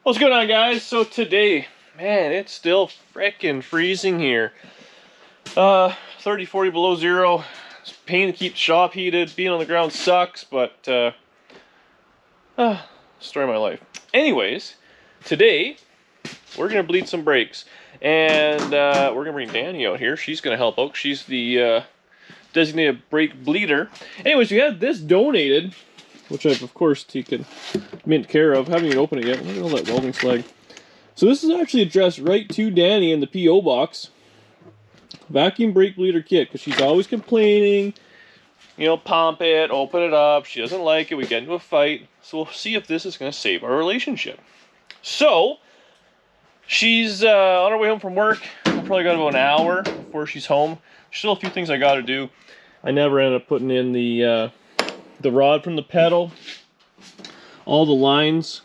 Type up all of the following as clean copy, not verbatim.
What's going on, guys? So today, man, it's still frickin' freezing here. 30, 40 below zero. It's a pain to keep the shop heated. Being on the ground sucks, but story of my life. Anyways, today we're gonna bleed some brakes, and we're gonna bring Dani out here. She's gonna help out. She's the designated brake bleeder. Anyways, we had this donated, which I've of course taken mint care of. Haven't even opened it yet. Look at all that welding slag. So this is actually addressed right to Dani in the P.O. box. Vacuum brake bleeder kit, because she's always complaining. You know, pump it, open it up. She doesn't like it. We get into a fight. So we'll see if this is going to save our relationship. So she's on her way home from work. I probably got about an hour before she's home. Still a few things I got to do. I never ended up putting in the rod from the pedal. All the lines.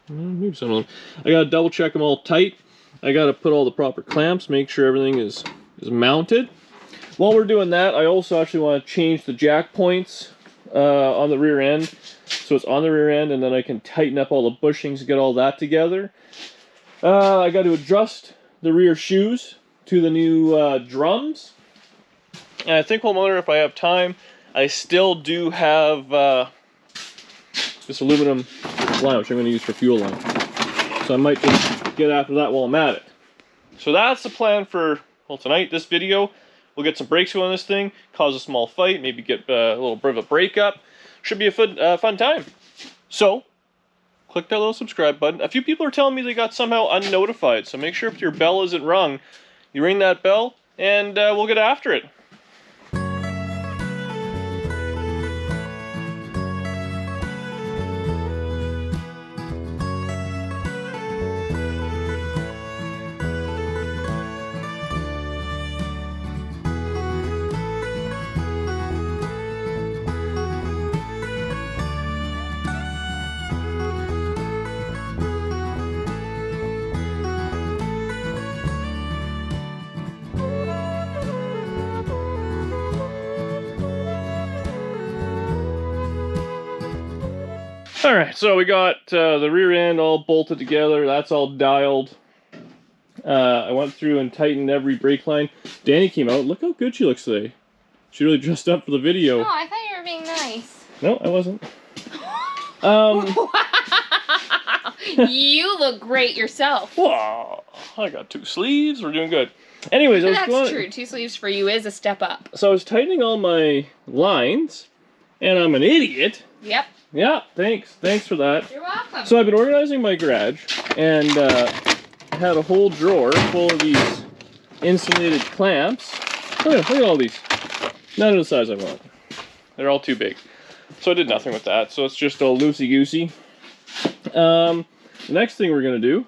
Maybe some of them. I got to double check them all tight. I got to put all the proper clamps. Make sure everything is mounted. While we're doing that, I also actually want to change the jack points on the rear end. So it's on the rear end, and then I can tighten up all the bushings and get all that together. I got to adjust the rear shoes to the new drums. And I think, homeowner, if I have time, I still do have this aluminum line, which I'm going to use for fuel line. So I might just get after that while I'm at it. So that's the plan for, well, tonight, this video. We'll get some brakes on this thing, cause a small fight, maybe get a little bit of a breakup. Should be a fun time. So, click that little subscribe button. A few people are telling me they got somehow unnotified, so make sure if your bell isn't rung, you ring that bell, and we'll get after it. Alright, so we got the rear end all bolted together. That's all dialed. I went through and tightened every brake line. Dani came out. Look how good she looks today. She really dressed up for the video. No, I thought you were being nice. No, I wasn't. You look great yourself. Whoa, I got 2 sleeves. We're doing good. Anyways, That's true. 2 sleeves for you is a step up. So I was tightening all my lines, and I'm an idiot. Yep. Yeah, thanks. Thanks for that. You're welcome. So I've been organizing my garage, and had a whole drawer full of these insulated clamps. Look at all these. None of the size I want. They're all too big. So I did nothing with that. So it's just all loosey-goosey. The next thing we're going to do,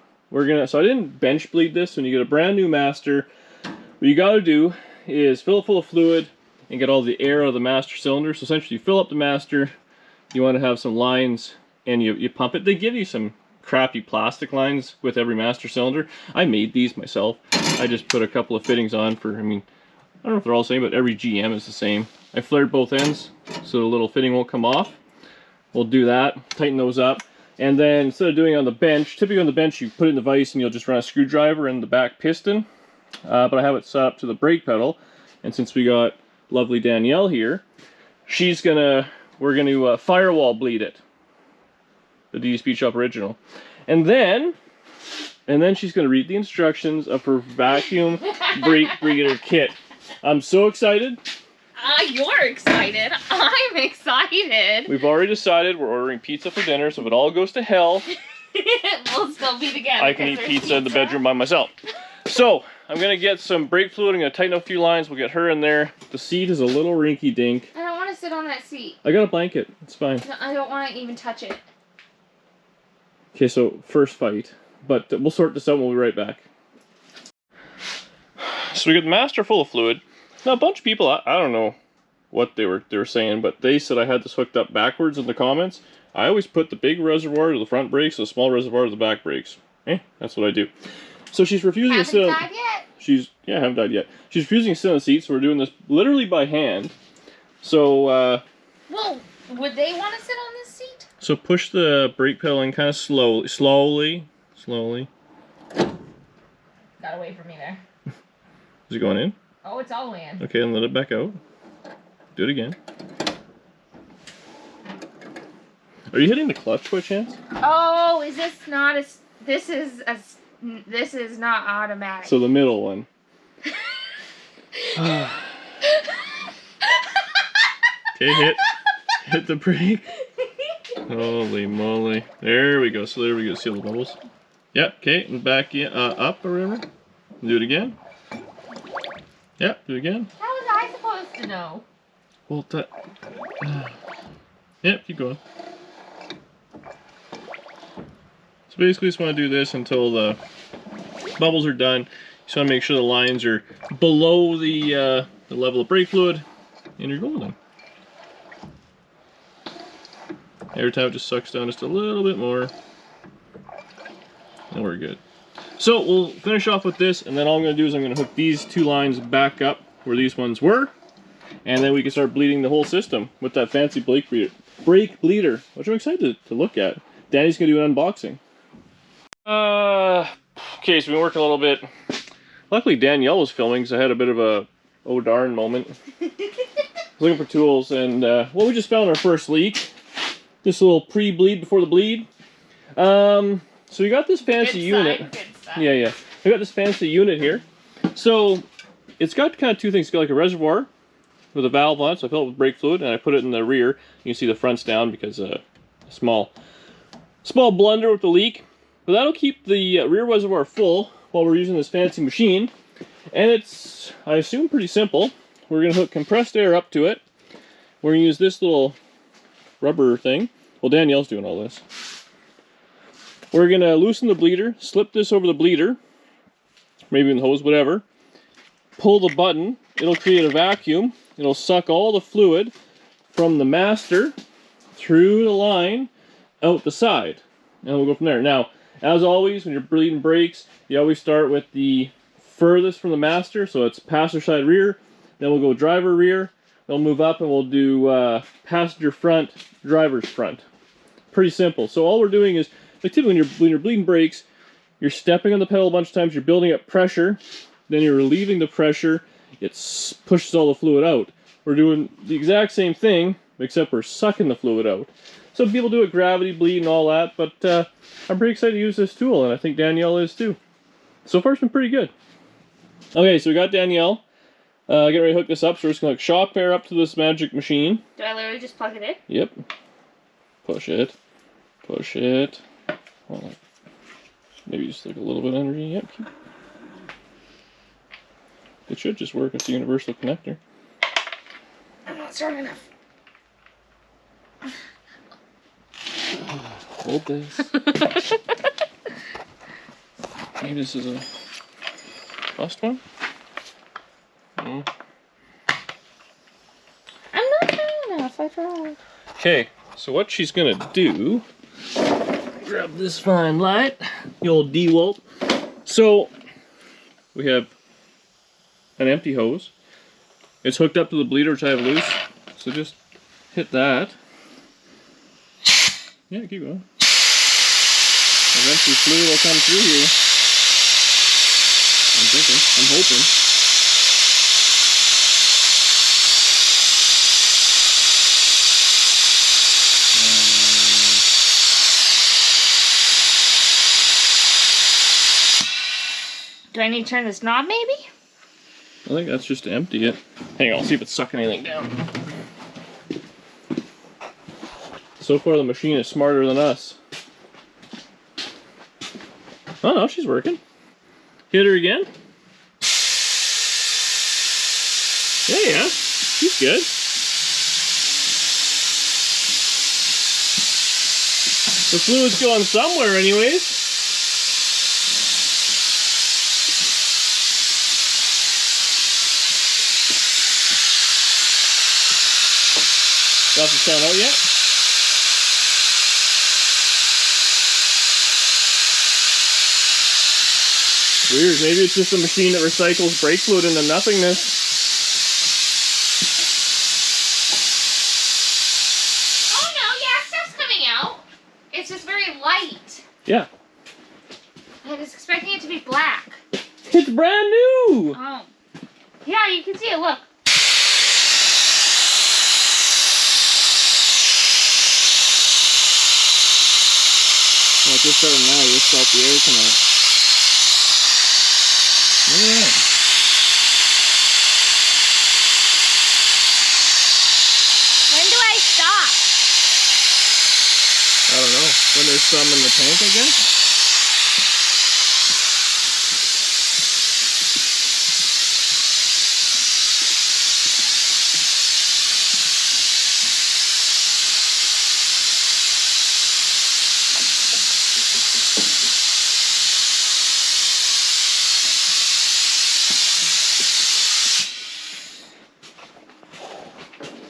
so I didn't bench bleed this. When you get a brand new master, what you got to do is fill it full of fluid and get all the air out of the master cylinder. So essentially you fill up the master. You want to have some lines, and you pump it. They give you some crappy plastic lines with every master cylinder. I made these myself. I just put a couple of fittings on for, I don't know if they're all the same, but every GM is the same. I flared both ends so the little fitting won't come off. We'll do that, tighten those up. And then instead of doing it on the bench, typically on the bench you put it in the vise and you'll just run a screwdriver in the back piston. But I have it set up to the brake pedal. And since we got lovely Danielle here, we're going to firewall bleed it. The ddspeedshop original. And then she's going to read the instructions of her vacuum brake bleeder kit. I'm so excited. You're excited. I'm excited. We've already decided we're ordering pizza for dinner, so if it all goes to hell, we'll still be together. I can eat pizza in the bedroom by myself. So, I'm going to get some brake fluid. I'm going to tighten up a few lines. We'll get her in there. The seat is a little rinky-dink. I don't want to sit on that seat. I got a blanket. It's fine. No, I don't want to even touch it. Okay, so first fight. But we'll sort this out. We'll be right back. So we got the master full of fluid. Now, a bunch of people, I don't know what they were saying, but they said I had this hooked up backwards in the comments. I always put the big reservoir to the front brakes, the small reservoir to the back brakes. That's what I do. So she's refusing to sit on... Haven't died yet? I haven't died yet. She's refusing to sit on the seat, so we're doing this literally by hand. So, Well, would they want to sit on this seat? So push the brake pedal in kind of slowly. Slowly. Got away from me there. Is it going in? Oh, it's all the way in. Okay, and let it back out. Do it again. Are you hitting the clutch by chance? Oh, is this not a... This is not automatic. So the middle one. Okay, hit the brake. Holy moly. There we go. So there we go. See all the bubbles? Yep, okay, and back in, up or whatever. Do it again. Yep, do it again. How was I supposed to know? Well, yep, keep going. So basically, just want to do this until the bubbles are done. Just want to make sure the lines are below the level of brake fluid, and you're golden. Every time it just sucks down just a little bit more, and we're good. So we'll finish off with this, and then all I'm going to do is I'm going to hook these two lines back up where these ones were, and then we can start bleeding the whole system with that fancy brake bleeder, which I'm excited to look at. Dani's going to do an unboxing. Okay, so we've been working a little bit. Luckily Danielle was filming, because I had a bit of a oh darn moment. Looking for tools, and well, we just found our first leak. Just a little pre-bleed before the bleed. So we got this fancy unit. Yeah. We got this fancy unit here. So it's got kind of two things. It's got like a reservoir with a valve on it, so I fill it with brake fluid, and I put it in the rear. You can see the front's down because a small blunder with the leak. But that'll keep the rear reservoir full while we're using this fancy machine. And it's, I assume, pretty simple. We're going to hook compressed air up to it. We're going to use this little rubber thing. Well, Danielle's doing all this. We're going to loosen the bleeder, slip this over the bleeder, maybe in the hose, whatever. Pull the button. It'll create a vacuum. It'll suck all the fluid from the master through the line out the side. And we'll go from there. Now, as always, when you're bleeding brakes, you always start with the furthest from the master, so it's passenger side rear. Then we'll go driver rear. They'll move up and we'll do passenger front, driver's front. Pretty simple. So all we're doing is, like typically when you're bleeding brakes, you're stepping on the pedal a bunch of times, you're building up pressure, then you're relieving the pressure, it pushes all the fluid out. We're doing the exact same thing, except we're sucking the fluid out. Some people do it gravity bleed and all that, but I'm pretty excited to use this tool, and I think Danielle is too. So far it's been pretty good. Okay, so we got Danielle. Getting ready to hook this up, so we're just going to hook shock pair up to this magic machine. Do I literally just plug it in? Yep. Push it. Push it. Hold on. Maybe just like a little bit of energy. Yep. It should just work with the universal connector. I'm not strong enough. Hold this. Maybe this is a bust one? No. I'm not strong enough, I tried. Okay, so what she's gonna do, grab this fine light, the old DeWalt. So, we have an empty hose. It's hooked up to the bleeder, which I have loose. So just hit that. Yeah, keep going. Eventually fluid will come through here. I'm thinking, I'm hoping. Do I need to turn this knob, maybe? I think that's just to empty it. Hang on, I'll see if it's sucking anything down. So far the machine is smarter than us. Oh no, she's working. Hit her again. Yeah, she's good. The fluid's going somewhere anyways. Nothing's coming out yet. Weird, maybe it's just a machine that recycles brake fluid into nothingness. Oh no, yeah, stuff's coming out. It's just very light. Yeah. was expecting it to be black. It's brand new! Oh. Yeah, you can see it, look. Well, just starting now, you just felt the air come out. Look at that. When do I stop? I don't know. When there's some in the tank, I guess?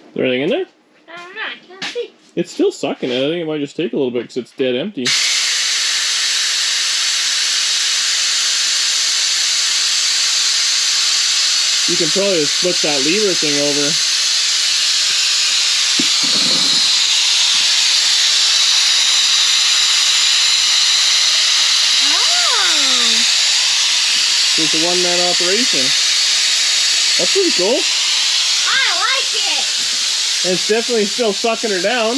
Is there anything in there? I don't know, I can't see. It's still sucking it. I think it might just take a little bit because it's dead empty. You can probably just flip that lever thing over. Oh. So it's a one-man operation. That's pretty cool. I like it. And it's definitely still sucking her down.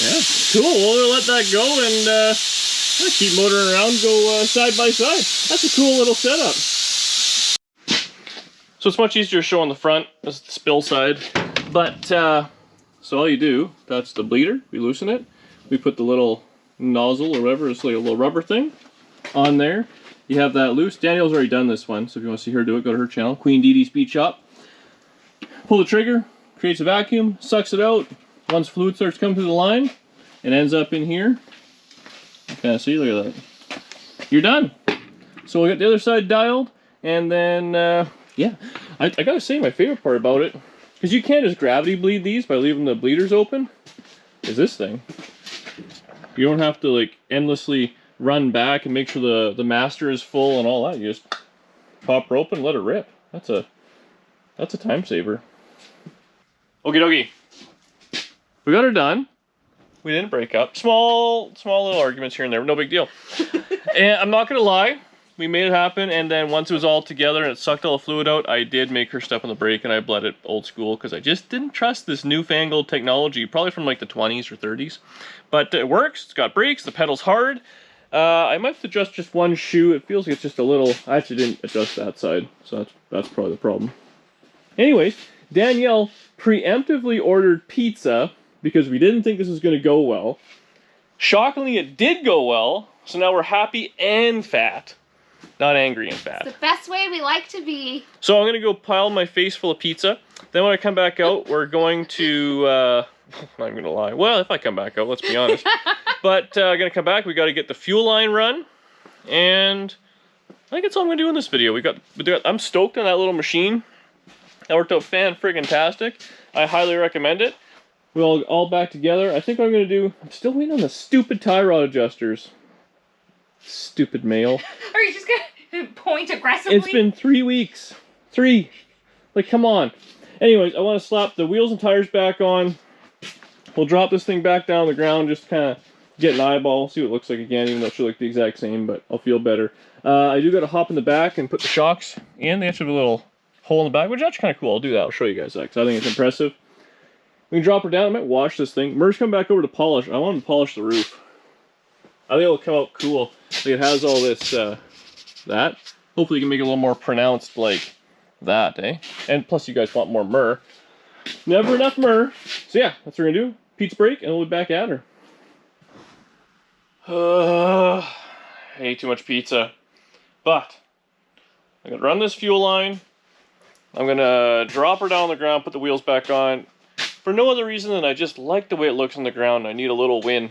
Yeah, cool. We'll let that go and keep motoring around, go side by side. That's a cool little setup. So it's much easier to show on the front as the spill side. But, so all you do, that's the bleeder. We loosen it. We put the little nozzle or whatever, it's like a little rubber thing on there. You have that loose. Danielle's already done this one, so if you want to see her do it, go to her channel, Queen ddspeedshop. Pull the trigger, creates a vacuum, sucks it out. Once fluid starts coming through the line, it ends up in here. You kind of see, look at that. You're done. So we'll get the other side dialed, and then, yeah. I gotta say, my favorite part about it, because you can't just gravity bleed these by leaving the bleeders open, is this thing. You don't have to, like, endlessly run back and make sure the master is full and all that. You just pop her open, let it rip. That's a time saver. Okie dokie. We got her done. We didn't break up. Small little arguments here and there, no big deal. And I'm not gonna lie, we made it happen, and then once it was all together and it sucked all the fluid out, I did make her step on the brake and I bled it old school because I just didn't trust this newfangled technology, probably from like the 20s or 30s. But it works, it's got brakes, the pedal's hard. I might have to adjust just one shoe. It feels like it's just a little, I actually didn't adjust that side, so that's probably the problem. Anyways, Danielle preemptively ordered pizza because we didn't think this was going to go well. Shockingly, it did go well, so now we're happy and fat. Not angry and fat. It's the best way we like to be. So I'm going to go pile my face full of pizza. Then when I come back out, we're going to, I'm not even going to lie. Well, if I come back out, let's be honest. But I'm going to come back, we got to get the fuel line run. And I think that's all I'm going to do in this video. I'm stoked on that little machine. That worked out fan-friggin-tastic. I highly recommend it. We're all back together. I think what I'm going to do, I'm still waiting on the stupid tie rod adjusters. Stupid mail. Are you just going to point aggressively? It's been 3 weeks. 3. Like, come on. Anyways, I want to slap the wheels and tires back on. We'll drop this thing back down on the ground, just kind of get an eyeball, see what it looks like again, even though it should look the exact same, but I'll feel better. I do got to hop in the back and put the shocks in. They actually have a little hole in the back, which is actually kind of cool. I'll do that. I'll show you guys that, because I think it's impressive. We can drop her down. I might wash this thing. Mer's come back over to polish. I want him to polish the roof. I think it'll come out cool. Like it has all this, that. Hopefully you can make it a little more pronounced like that, eh? And plus you guys want more myrrh. Never enough myrrh. So yeah, that's what we're gonna do. Pizza break, and we'll be back at her. I ate too much pizza. But, I'm gonna run this fuel line. I'm gonna drop her down on the ground, put the wheels back on. For no other reason than I just like the way it looks on the ground. I need a little win.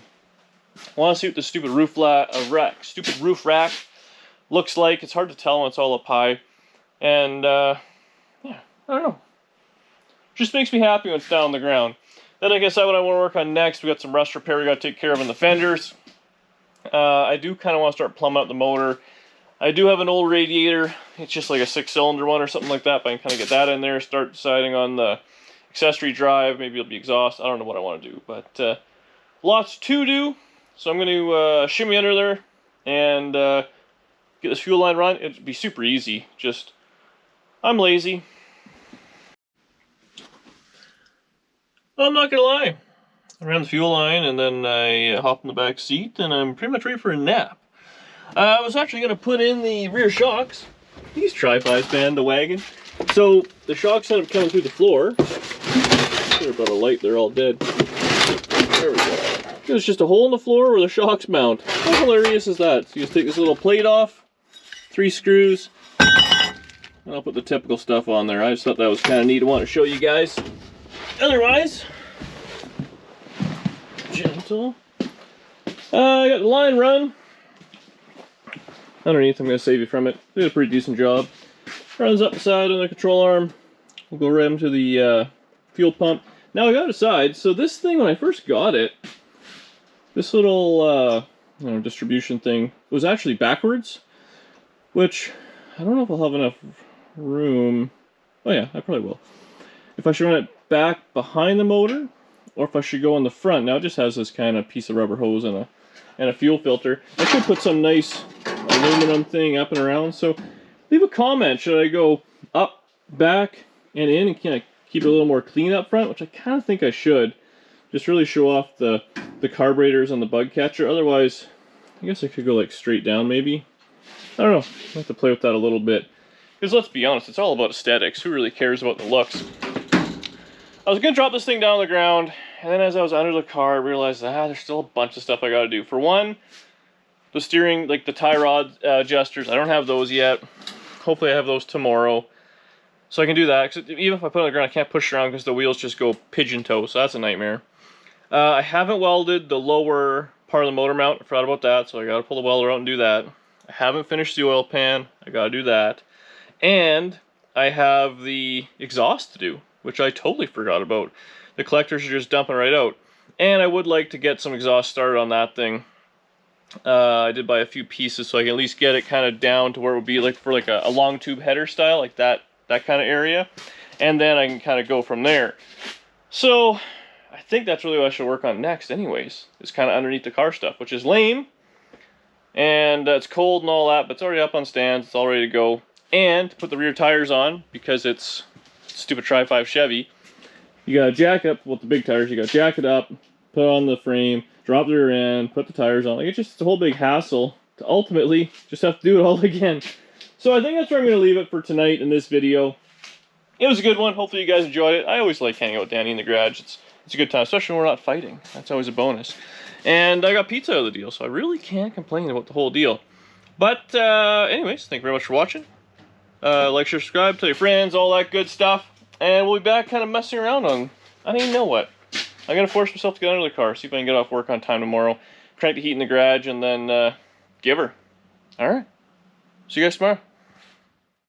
I want to see what the stupid roof rack looks like. It's hard to tell when it's all up high. And, yeah, I don't know. Just makes me happy when it's down on the ground. Then I guess what I want to work on next, we got some rust repair we got to take care of in the fenders. I do kind of want to start plumbing out the motor. I do have an old radiator. It's just like a 6-cylinder one or something like that, but I can kind of get that in there, start deciding on the accessory drive. Maybe it'll be exhaust. I don't know what I want to do, but lots to do. So I'm going to shimmy under there and get this fuel line run. It'd be super easy. Just, I'm lazy. I'm not going to lie. I ran the fuel line and then I hopped in the back seat and I'm pretty much ready for a nap. I was actually going to put in the rear shocks. These tri-fives, man, the wagon. So the shocks end up coming through the floor. Sorry about a light, they're all dead. There we go. There's just a hole in the floor where the shocks mount. How hilarious is that? So you just take this little plate off, 3 screws, and I'll put the typical stuff on there. I just thought that was kind of neat. I want to show you guys. Otherwise, gentle. I got the line run. Underneath, I'm going to save you from it. Did a pretty decent job. Runs up the side on the control arm. We'll go right into the fuel pump. Now I got it aside. So this thing, when I first got it, this little distribution thing was actually backwards, which I don't know if I'll have enough room. Oh yeah, I probably will. If I should run it back behind the motor, or if I should go on the front. Now it just has this kind of piece of rubber hose and a fuel filter. I could put some nice aluminum thing up and around. So leave a comment. Should I go up, back, and in and kind of keep it a little more clean up front? Which I kind of think I should. Just really show off the carburetors on the bug catcher. Otherwise, I guess I could go like straight down maybe. I don't know. I have to play with that a little bit. Because let's be honest, it's all about aesthetics. Who really cares about the looks? I was going to drop this thing down on the ground, and then as I was under the car, I realized, there's still a bunch of stuff I got to do. For one, the steering, like the tie rod adjusters, I don't have those yet. Hopefully I have those tomorrow. So I can do that, because even if I put it on the ground, I can't push around because the wheels just go pigeon toe, so that's a nightmare. I haven't welded the lower part of the motor mount. I forgot about that, so I got to pull the welder out and do that. I haven't finished the oil pan. I got to do that. And I have the exhaust to do, which I totally forgot about. The collectors are just dumping right out. And I would like to get some exhaust started on that thing. I did buy a few pieces so I can at least get it kind of down to where it would be like for like a long tube header style, like that kind of area. And then I can kind of go from there. So I think that's really what I should work on next anyways, is kind of underneath the car stuff, which is lame. And it's cold and all that, but it's already up on stands. It's all ready to go. And to put the rear tires on, because it's stupid Tri-5 Chevy, you gotta jack up with the big tires. You gotta jack it up, put on the frame, drop the rear end, put the tires on. Like, it's a whole big hassle to ultimately just have to do it all again. So I think that's where I'm gonna leave it for tonight in this video. It was a good one. Hopefully you guys enjoyed it. I always like hanging out with Dani in the garage. It's a good time, especially when we're not fighting. That's always a bonus. And I got pizza out of the deal, so I really can't complain about the whole deal. But anyways, thank you very much for watching. Like, share, subscribe, tell your friends, all that good stuff. And we'll be back kind of messing around on, I don't even know what. I'm going to force myself to get under the car, see if I can get off work on time tomorrow. Crank the heat in the garage, and then give her. Alright. See you guys tomorrow.